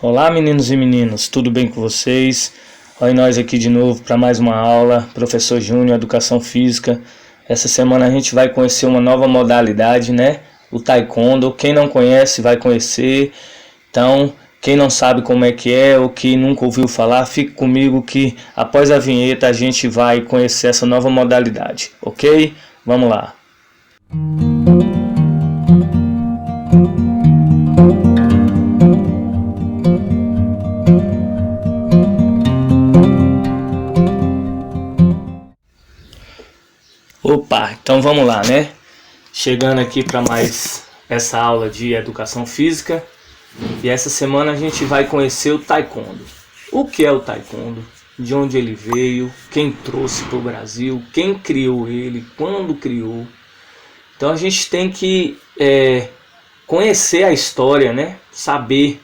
Olá meninos e meninas, tudo bem com vocês? Olha nós aqui de novo para mais uma aula, Professor Júnior, Educação Física. Essa semana a gente vai conhecer uma nova modalidade, né? O Taekwondo. Quem não conhece vai conhecer. Então, quem não sabe como é que é ou que nunca ouviu falar, fique comigo que após a vinheta a gente vai conhecer essa nova modalidade, ok? Vamos lá! Opa, então vamos lá, né? Chegando aqui para mais essa aula de Educação Física. E essa semana a gente vai conhecer o Taekwondo. O que é o Taekwondo? De onde ele veio? Quem trouxe para o Brasil? Quem criou ele? Quando criou? Então a gente tem que conhecer a história, né? Saber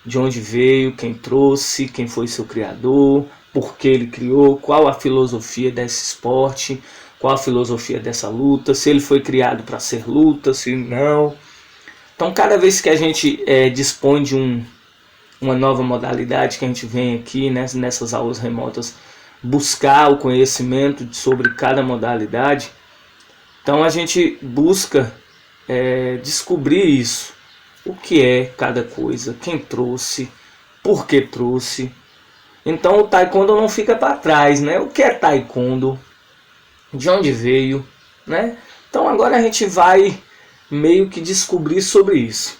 de onde veio, quem trouxe, quem foi seu criador, por que ele criou, qual a filosofia desse esporte, qual a filosofia dessa luta, se ele foi criado para ser luta, se não. Então cada vez que a gente dispõe de uma nova modalidade, que a gente vem aqui nessas aulas remotas buscar o conhecimento sobre cada modalidade, então a gente busca descobrir isso. O que é cada coisa, quem trouxe, por que trouxe. Então o Taekwondo não fica para trás, né? O que é Taekwondo? De onde veio, né? Então agora a gente vai meio que descobrir sobre isso.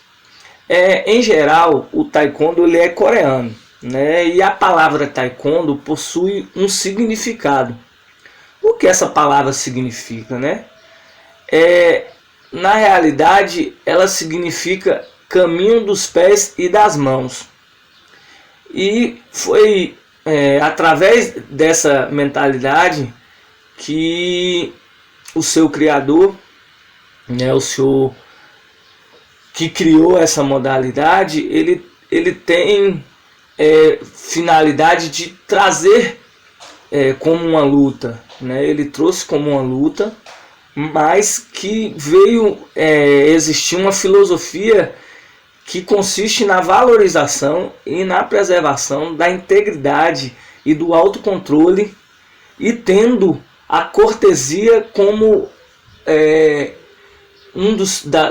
Em geral, o Taekwondo ele é coreano, né? E a palavra Taekwondo possui um significado. O que essa palavra significa, né? Na realidade, ela significa caminho dos pés e das mãos. E foi através dessa mentalidade que o seu criador, né, o senhor que criou essa modalidade, ele tem finalidade de trazer como uma luta, né? Ele trouxe como uma luta, mas que veio existir uma filosofia que consiste na valorização e na preservação da integridade e do autocontrole, e tendo a cortesia como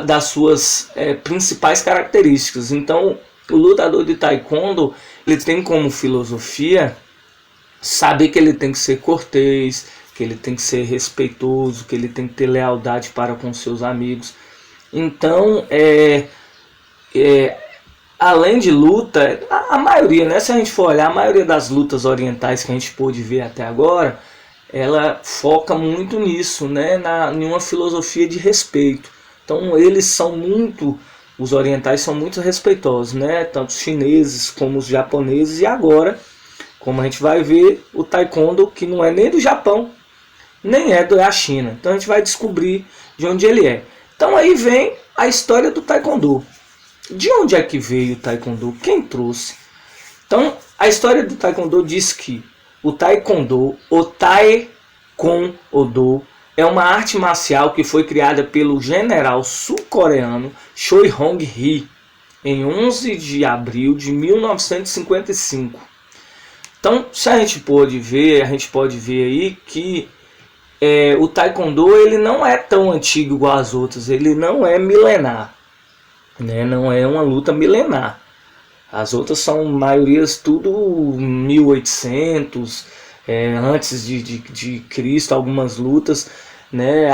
das suas principais características. Então, o lutador de Taekwondo ele tem como filosofia saber que ele tem que ser cortês, que ele tem que ser respeitoso, que ele tem que ter lealdade para com seus amigos. Então, além de luta, a maioria, né, se a gente for olhar, a maioria das lutas orientais que a gente pôde ver até agora, ela foca muito nisso, né, em uma filosofia de respeito. Então os orientais são muito respeitosos, né, tanto os chineses como os japoneses, e agora, como a gente vai ver, o Taekwondo, que não é nem do Japão, nem é da China. Então a gente vai descobrir de onde ele é. Então aí vem a história do Taekwondo. De onde é que veio o Taekwondo? Quem trouxe? Então a história do Taekwondo diz que o Taekwondo, o Taekwondo, é uma arte marcial que foi criada pelo general sul-coreano Choi Hong-hee em 11 de abril de 1955. Então, se a gente pode ver aí que o Taekwondo ele não é tão antigo igual as outras, ele não é milenar, né? Não é uma luta milenar. As outras são maiorias tudo 1800, antes de Cristo, algumas lutas, né?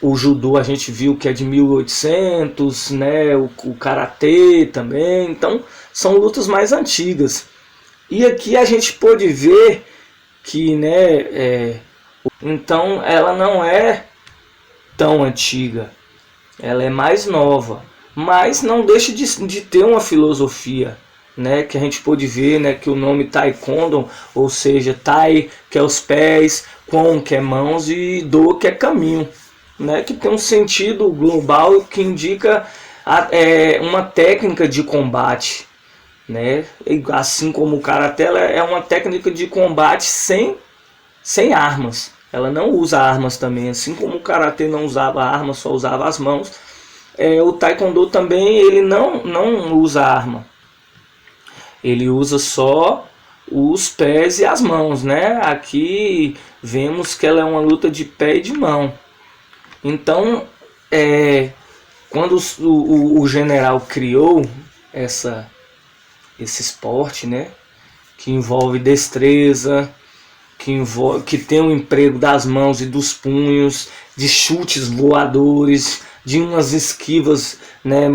O judô a gente viu que é de 1800, né? O karatê também. Então são lutas mais antigas. E aqui a gente pôde ver que, né, então ela não é tão antiga, ela é mais nova, mas não deixa de ter uma filosofia, né, que a gente pôde ver, né, que o nome Taekwondo, ou seja, Tai, que é os pés, Kwon, que é mãos, e Do, que é caminho, né, que tem um sentido global que indica uma técnica de combate, né? Assim como o karatê é uma técnica de combate sem armas. Ela não usa armas também, assim como o karatê não usava armas, só usava as mãos. o taekwondo também ele não usa arma. Ele usa só os pés e as mãos, né? Aqui vemos que ela é uma luta de pé e de mão. Então, quando o general criou esse esporte, né? Que envolve destreza, que tem o emprego das mãos e dos punhos, de chutes voadores, de umas esquivas, né,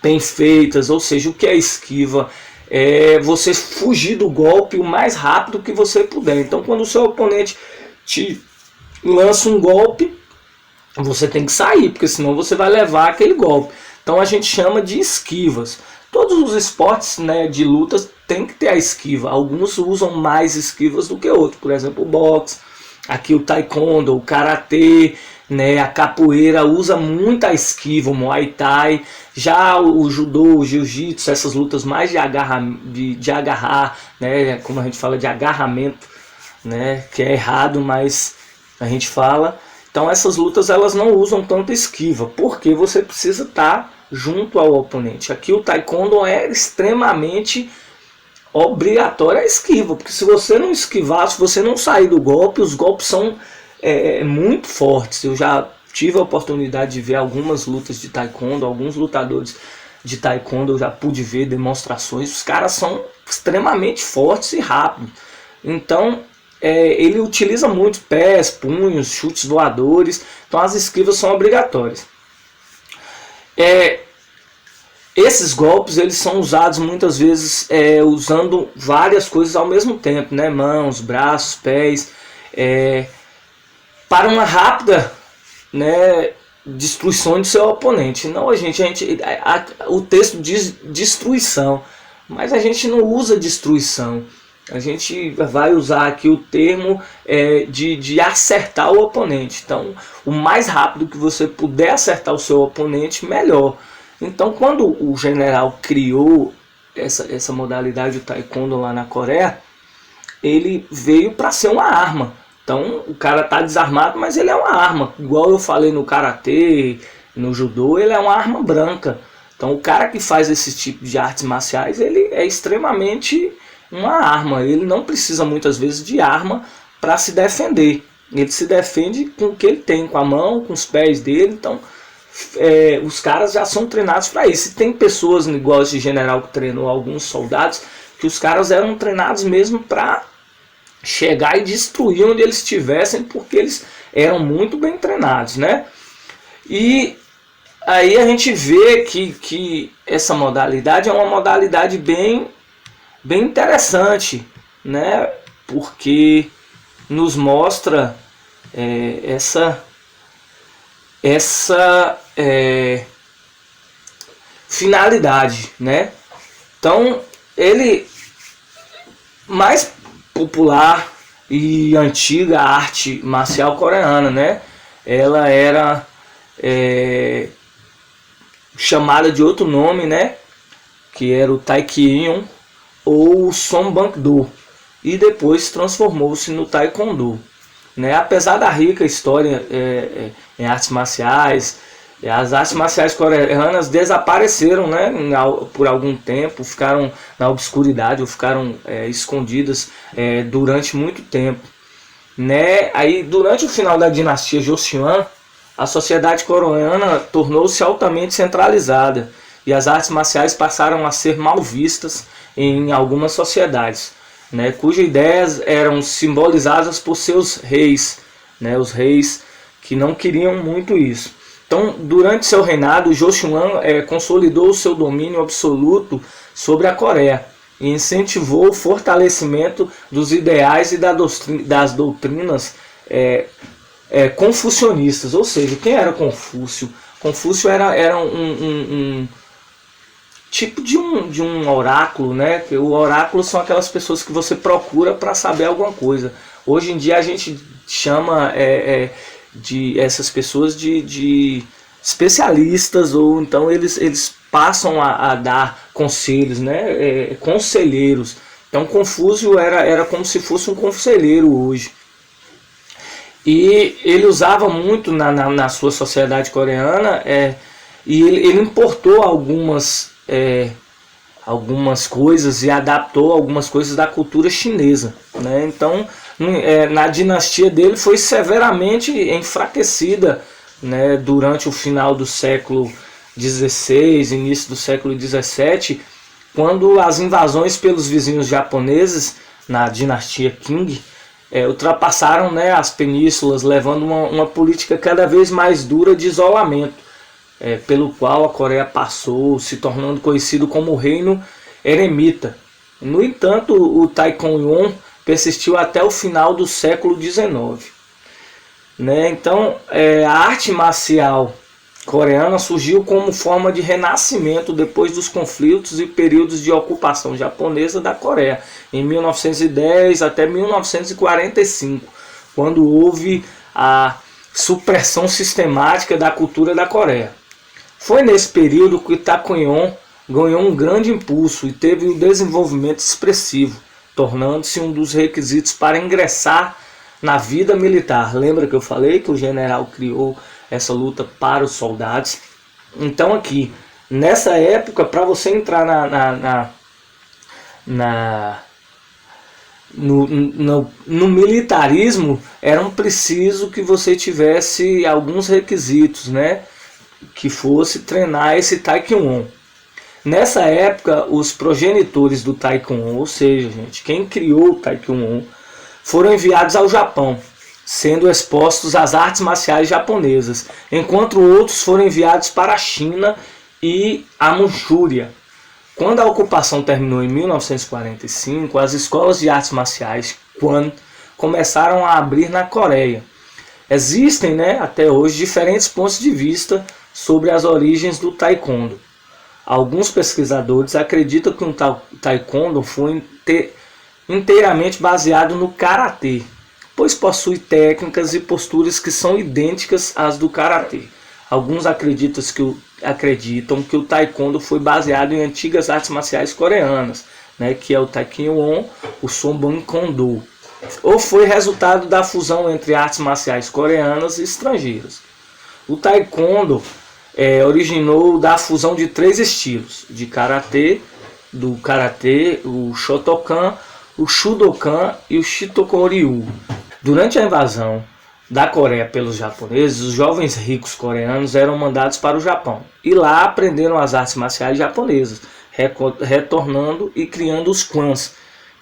bem feitas. Ou seja, o que é esquiva? É você fugir do golpe o mais rápido que você puder. Então, quando o seu oponente te lança um golpe, você tem que sair, porque senão você vai levar aquele golpe. Então a gente chama de esquivas. Todos os esportes, né, de lutas tem que ter a esquiva. Alguns usam mais esquivas do que outros. Por exemplo, o boxe, aqui o taekwondo, o karatê, né, a capoeira usa muita esquiva, o muay thai. Já o judô, o jiu-jitsu, essas lutas mais de agarrar, né, como a gente fala de agarramento, né, que é errado, mas a gente fala. Então essas lutas elas não usam tanta esquiva, porque você precisa estar junto ao oponente. Aqui o taekwondo é extremamente obrigatório a esquiva, porque se você não esquivar, se você não sair do golpe, os golpes são muito fortes. Eu já tive a oportunidade de ver algumas lutas de taekwondo, alguns lutadores de taekwondo eu já pude ver demonstrações, os caras são extremamente fortes e rápidos. Então ele utiliza muito pés, punhos, chutes voadores, então as esquivas são obrigatórias. Esses golpes eles são usados muitas vezes usando várias coisas ao mesmo tempo, né? Mãos, braços, pés, para uma rápida, né, destruição de seu oponente. Não, o texto diz destruição, mas a gente não usa destruição. A gente vai usar aqui o termo de acertar o oponente. Então, o mais rápido que você puder acertar o seu oponente, melhor. Então, quando o general criou essa modalidade do taekwondo lá na Coreia, ele veio para ser uma arma. Então, o cara está desarmado, mas ele é uma arma. Igual eu falei no karatê, no judô, ele é uma arma branca. Então, o cara que faz esse tipo de artes marciais, ele é extremamente uma arma. Ele não precisa muitas vezes de arma para se defender. Ele se defende com o que ele tem, com a mão, com os pés dele. Então, os caras já são treinados para isso. E tem pessoas, igual esse general que treinou alguns soldados, que os caras eram treinados mesmo para chegar e destruir onde eles estivessem, porque eles eram muito bem treinados, né? E aí a gente vê que essa modalidade é uma modalidade bem interessante, né? Porque nos mostra essa finalidade, né? Então, ele mais popular e antiga arte marcial coreana, né? Ela era chamada de outro nome, né? Que era o Taekyon ou o Sonbang-do, e depois transformou-se no Taekwondo, né? Apesar da rica história em artes marciais, as artes marciais coreanas desapareceram, né, por algum tempo, ficaram na obscuridade ou ficaram escondidas durante muito tempo, né? Aí, durante o final da dinastia Joseon, a sociedade coreana tornou-se altamente centralizada e as artes marciais passaram a ser mal vistas em algumas sociedades, né, cujas ideias eram simbolizadas por seus reis, né, os reis que não queriam muito isso. Então, durante seu reinado, Joseon consolidou o seu domínio absoluto sobre a Coreia e incentivou o fortalecimento dos ideais e das doutrinas confucionistas. Ou seja, quem era Confúcio? Confúcio era um tipo de um oráculo, né? O oráculo são aquelas pessoas que você procura para saber alguma coisa. Hoje em dia a gente chama de essas pessoas de especialistas, ou então eles passam a dar conselhos, né? Conselheiros. Então Confúcio era como se fosse um conselheiro hoje. E ele usava muito na sua sociedade coreana E ele importou algumas coisas e adaptou algumas coisas da cultura chinesa, né? Então, na dinastia dele foi severamente enfraquecida, né, durante o final do século XVI, início do século XVII, quando as invasões pelos vizinhos japoneses na dinastia Qing ultrapassaram, né, as penínsulas, levando uma política cada vez mais dura de isolamento, pelo qual a Coreia passou, se tornando conhecido como o Reino Eremita. No entanto, o Taekwondo persistiu até o final do século XIX. Né? Então, a arte marcial coreana surgiu como forma de renascimento depois dos conflitos e períodos de ocupação japonesa da Coreia, em 1910 até 1945, quando houve a supressão sistemática da cultura da Coreia. Foi nesse período que o Taekwondo ganhou um grande impulso e teve um desenvolvimento expressivo, tornando-se um dos requisitos para ingressar na vida militar. Lembra que eu falei que o general criou essa luta para os soldados? Então aqui, nessa época, para você entrar no militarismo, era preciso que você tivesse alguns requisitos, né? Que fosse treinar esse Taekwondo. Nessa época, os progenitores do Taekwondo, ou seja, gente, quem criou o Taekwondo, foram enviados ao Japão, sendo expostos às artes marciais japonesas, enquanto outros foram enviados para a China e a Manchúria. Quando a ocupação terminou em 1945, as escolas de artes marciais Kwan começaram a abrir na Coreia. Existem, né, até hoje, diferentes pontos de vista sobre as origens do Taekwondo. Alguns pesquisadores acreditam que o Taekwondo foi inteiramente baseado no Karatê, pois possui técnicas e posturas que são idênticas às do Karatê. Alguns acreditam que o Taekwondo foi baseado em antigas artes marciais coreanas, né, que é o Taekwondo, o Sombang Kondo, ou foi resultado da fusão entre artes marciais coreanas e estrangeiras. O Taekwondo originou da fusão de 3 estilos de Karatê, o Shotokan, o Shudokan e o Shitokoryu. Durante a invasão da Coreia pelos japoneses, os jovens ricos coreanos eram mandados para o Japão e lá aprenderam as artes marciais japonesas, retornando e criando os Kwans,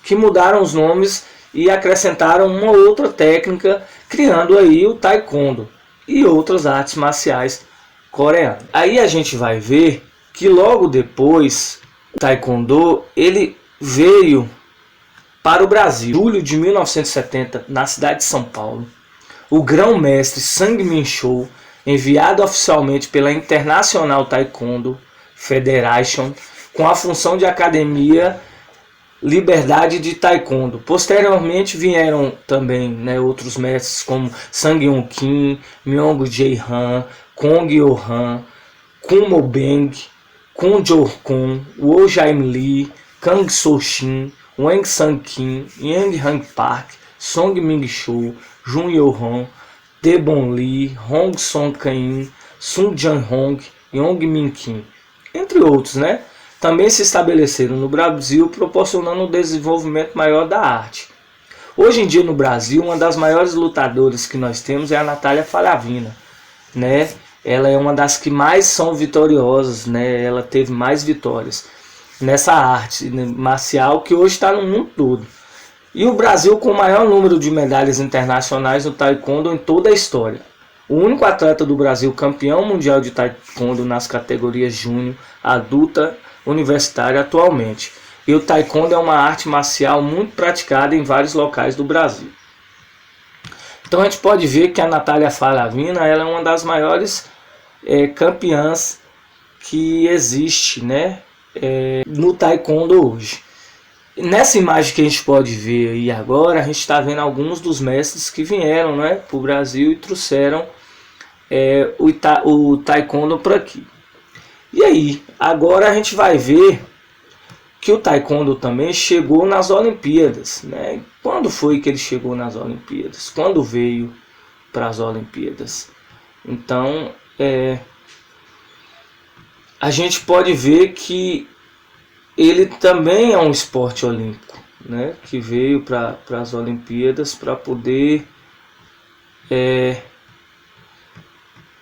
que mudaram os nomes e acrescentaram uma outra técnica, criando aí o Taekwondo e outras artes marciais coreanas. Aí a gente vai ver que logo depois o Taekwondo ele veio para o Brasil. Em julho de 1970, na cidade de São Paulo, o grão-mestre Sang Min Chou, enviado oficialmente pela International Taekwondo Federation, com a função de academia Liberdade de Taekwondo. Posteriormente vieram também, né, outros mestres como Sang Yong Kim, Myung Jae Han, Kong Yo Han, Kun Mo Beng, Kun Jo Kun, Wo Jaim Lee, Kang So Shin, Wang Sang Kim, Yang Hang Park, Song Ming Chou, Jun Yo Hong, De Bon Lee, Hong Song Kain, Sun Jan Hong, Yong Min Kim, entre outros, né? Também se estabeleceram no Brasil, proporcionando um desenvolvimento maior da arte. Hoje em dia no Brasil, uma das maiores lutadoras que nós temos é a Natália Falavina, né? Ela é uma das que mais são vitoriosas, né? Ela teve mais vitórias nessa arte marcial que hoje está no mundo todo. E o Brasil com o maior número de medalhas internacionais no Taekwondo em toda a história. O único atleta do Brasil campeão mundial de Taekwondo nas categorias júnior, adulta, universitária atualmente. E o Taekwondo é uma arte marcial muito praticada em vários locais do Brasil. Então a gente pode ver que a Natália Falavina ela é uma das maiores campeãs que existe, né, no Taekwondo hoje. Nessa imagem que a gente pode ver aí agora, a gente está vendo alguns dos mestres que vieram, né, para o Brasil e trouxeram o Taekwondo para aqui. E aí, agora a gente vai ver que o Taekwondo também chegou nas Olimpíadas, né? Quando foi que ele chegou nas Olimpíadas? Quando veio para as Olimpíadas? Então, a gente pode ver que ele também é um esporte olímpico, né? Que veio para as Olimpíadas para poder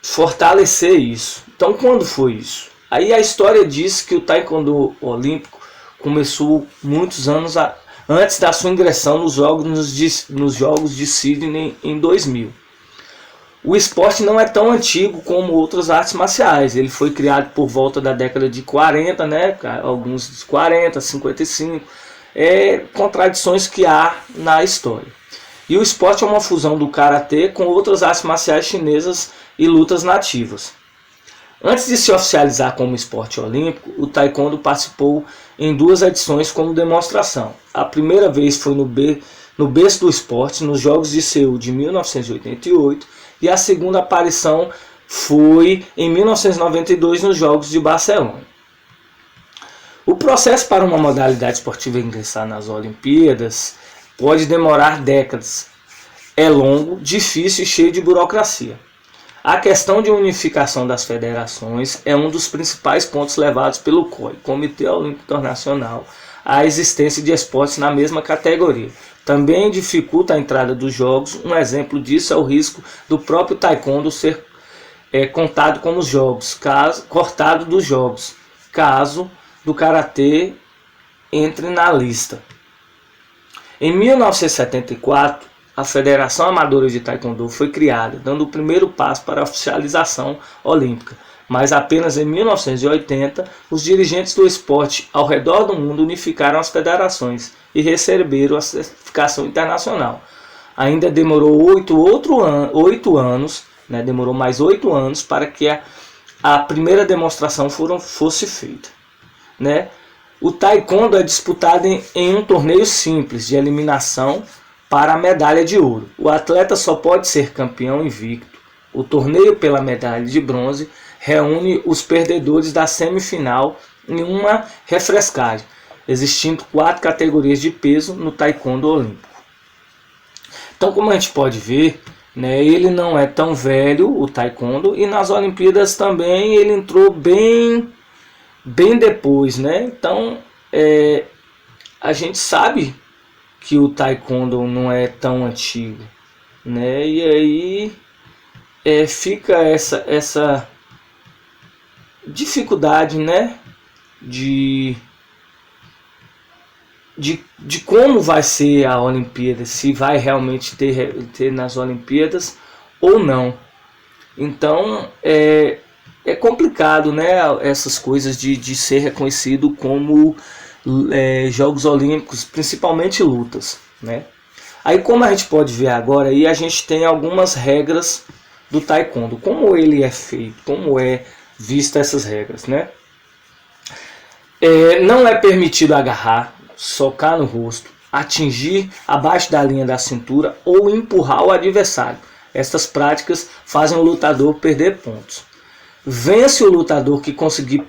fortalecer isso. Então, quando foi isso? Aí a história diz que o taekwondo olímpico começou muitos anos antes da sua ingressão nos Jogos de Sydney em 2000. O esporte não é tão antigo como outras artes marciais. Ele foi criado por volta da década de 40, né? Alguns de 40, 55. Contradições que há na história. E o esporte é uma fusão do karatê com outras artes marciais chinesas e lutas nativas. Antes de se oficializar como esporte olímpico, o taekwondo participou em 2 edições como demonstração. A primeira vez foi no berço do esporte, nos Jogos de Seul de 1988, e a segunda aparição foi em 1992 nos Jogos de Barcelona. O processo para uma modalidade esportiva ingressar nas Olimpíadas pode demorar décadas. É longo, difícil e cheio de burocracia. A questão de unificação das federações é um dos principais pontos levados pelo COI, Comitê Olímpico Internacional, à existência de esportes na mesma categoria. Também dificulta a entrada dos jogos. Um exemplo disso é o risco do próprio taekwondo ser cortado dos jogos, caso do karatê entre na lista. Em 1974, a Federação Amadora de Taekwondo foi criada, dando o primeiro passo para a oficialização olímpica. Mas apenas em 1980, os dirigentes do esporte ao redor do mundo unificaram as federações e receberam a certificação internacional. Ainda demorou 8 anos, né, demorou mais 8 anos para que a primeira demonstração fosse feita. Né? O taekwondo é disputado em um torneio simples de eliminação para a medalha de ouro. O atleta só pode ser campeão invicto. O torneio pela medalha de bronze reúne os perdedores da semifinal em uma refrescagem, existindo 4 categorias de peso no taekwondo olímpico. Então, como a gente pode ver, né, ele não é tão velho, o taekwondo, e nas Olimpíadas também ele entrou bem depois, né? Então, a gente sabe que o taekwondo não é tão antigo, né? E aí fica essa dificuldade, né? De como vai ser a Olimpíada, se vai realmente ter nas Olimpíadas ou não. Então é complicado, né? Essas coisas de ser reconhecido como Jogos Olímpicos, principalmente lutas, né? Aí, como a gente pode ver agora, aí a gente tem algumas regras do taekwondo, como ele é feito, como é vista essas regras, né? Não é permitido agarrar, socar no rosto, atingir abaixo da linha da cintura ou empurrar o adversário. Essas práticas fazem o lutador perder pontos. Vence o lutador que conseguir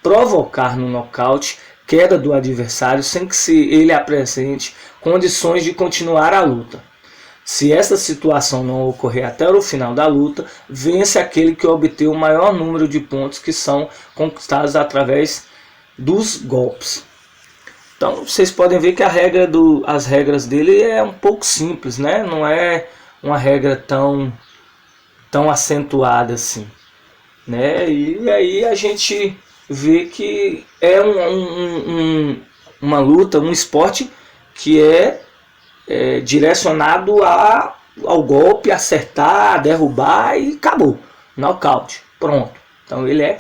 provocar no nocaute queda do adversário sem que ele apresente condições de continuar a luta. Se essa situação não ocorrer até o final da luta, vence aquele que obter o maior número de pontos que são conquistados através dos golpes. Então vocês podem ver que as regras dele é um pouco simples, né? Não é uma regra tão acentuada assim, né? E aí a gente vê que é uma luta, um esporte que é direcionado ao golpe, acertar, derrubar e acabou. Nocaute, pronto. Então ele é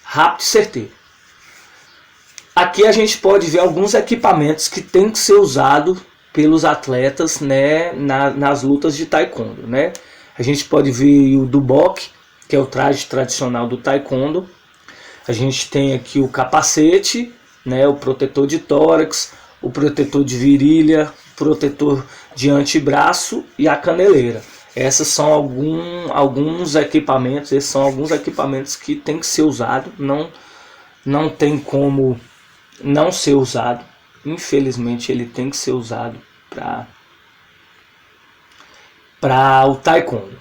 rápido e certeiro. Aqui a gente pode ver alguns equipamentos que tem que ser usado pelos atletas, né, nas lutas de taekwondo, né? A gente pode ver o dobok, que é o traje tradicional do taekwondo. A gente tem aqui o capacete, né, o protetor de tórax, o protetor de virilha, protetor de antebraço e a caneleira. Esses são alguns equipamentos, esses são alguns equipamentos que tem que ser usado, não tem como não ser usado. Infelizmente ele tem que ser usado para o taekwondo.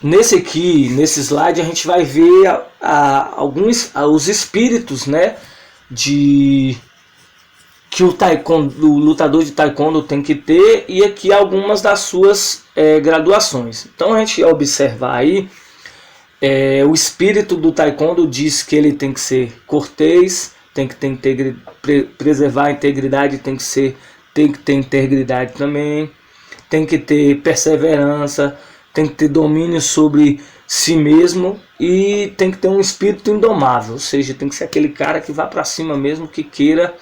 nesse slide a gente vai ver os espíritos, né, que o lutador de taekwondo tem que ter, e aqui algumas das suas graduações. Então a gente observar aí, o espírito do taekwondo diz que ele tem que ser cortês, tem que ter preservar a integridade, tem que ter integridade também, tem que ter perseverança, tem que ter domínio sobre si mesmo e tem que ter um espírito indomável, ou seja, tem que ser aquele cara que vá para cima mesmo, que queira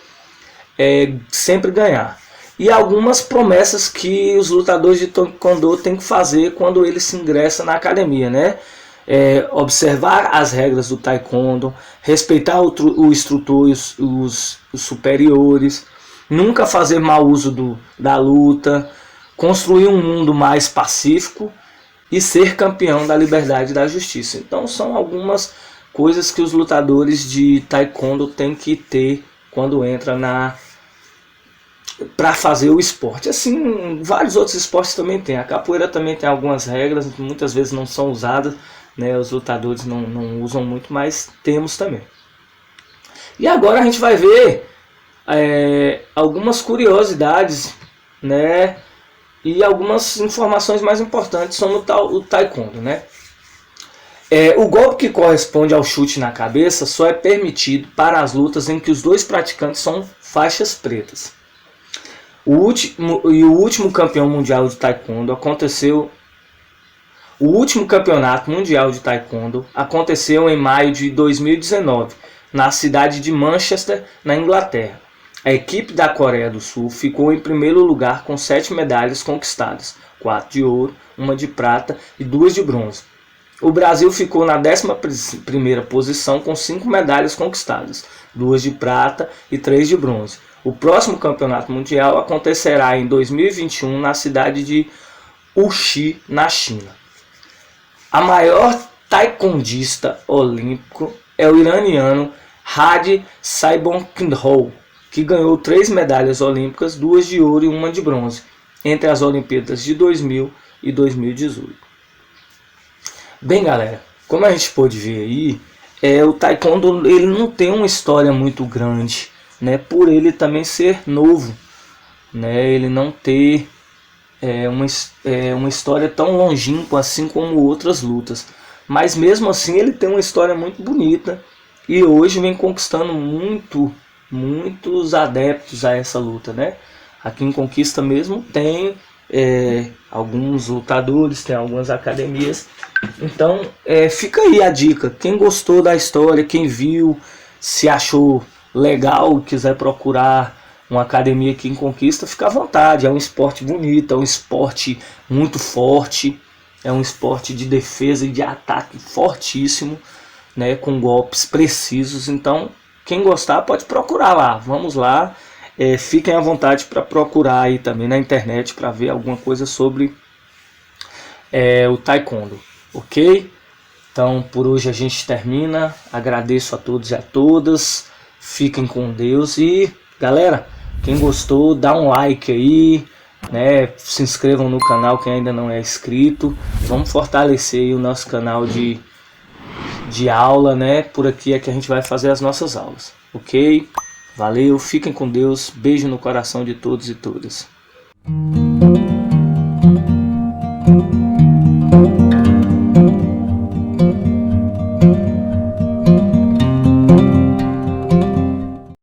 sempre ganhar. E algumas promessas que os lutadores de taekwondo têm que fazer quando eles se ingressam na academia, né? Observar as regras do taekwondo, respeitar o instrutor e os superiores, nunca fazer mau uso da luta, construir um mundo mais pacífico e ser campeão da liberdade e da justiça. Então são algumas coisas que os lutadores de taekwondo têm que ter quando entra para fazer o esporte. Assim, vários outros esportes também tem. A capoeira também tem algumas regras, muitas vezes não são usadas, né? Os lutadores não usam muito, mas temos também. E agora a gente vai ver algumas curiosidades, né? E algumas informações mais importantes sobre o taekwondo, né? O golpe que corresponde ao chute na cabeça só é permitido para as lutas em que os dois praticantes são faixas pretas. O último campeão mundial de taekwondo aconteceu. O último campeonato mundial de taekwondo aconteceu em maio de 2019, na cidade de Manchester, na Inglaterra. A equipe da Coreia do Sul ficou em primeiro lugar com 7 medalhas conquistadas, 4 de ouro, 1 de prata e 2 de bronze. O Brasil ficou na 11ª posição com 5 medalhas conquistadas, 2 de prata e 3 de bronze. O próximo campeonato mundial acontecerá em 2021 na cidade de Wuxi, na China. A maior taekwondista olímpico é o iraniano Hadi Saibonkinhou, que ganhou 3 medalhas olímpicas, 2 de ouro e 1 de bronze, entre as Olimpíadas de 2000 e 2018. Bem, galera, como a gente pôde ver aí, o taekwondo ele não tem uma história muito grande, né, por ele também ser novo, né, ele não ter uma história tão longínqua assim como outras lutas. Mas mesmo assim ele tem uma história muito bonita e hoje vem conquistando muitos adeptos a essa luta, né? Aqui em Conquista mesmo tem alguns lutadores, tem algumas academias. Então fica aí a dica. Quem gostou da história, quem viu, se achou legal, quiser procurar uma academia aqui em Conquista, fica à vontade. É um esporte bonito, é um esporte muito forte, é um esporte de defesa e de ataque fortíssimo, né, com golpes precisos. Então quem gostar pode procurar lá. Vamos lá, fiquem à vontade para procurar aí também na internet para ver alguma coisa sobre o taekwondo, ok? Então por hoje a gente termina. Agradeço a todos e a todas. Fiquem com Deus e galera, quem gostou dá um like aí, né? Se inscrevam no canal quem ainda não é inscrito. Vamos fortalecer aí o nosso canal de aula, né? Por aqui é que a gente vai fazer as nossas aulas, ok? Valeu, fiquem com Deus, beijo no coração de todos e todas.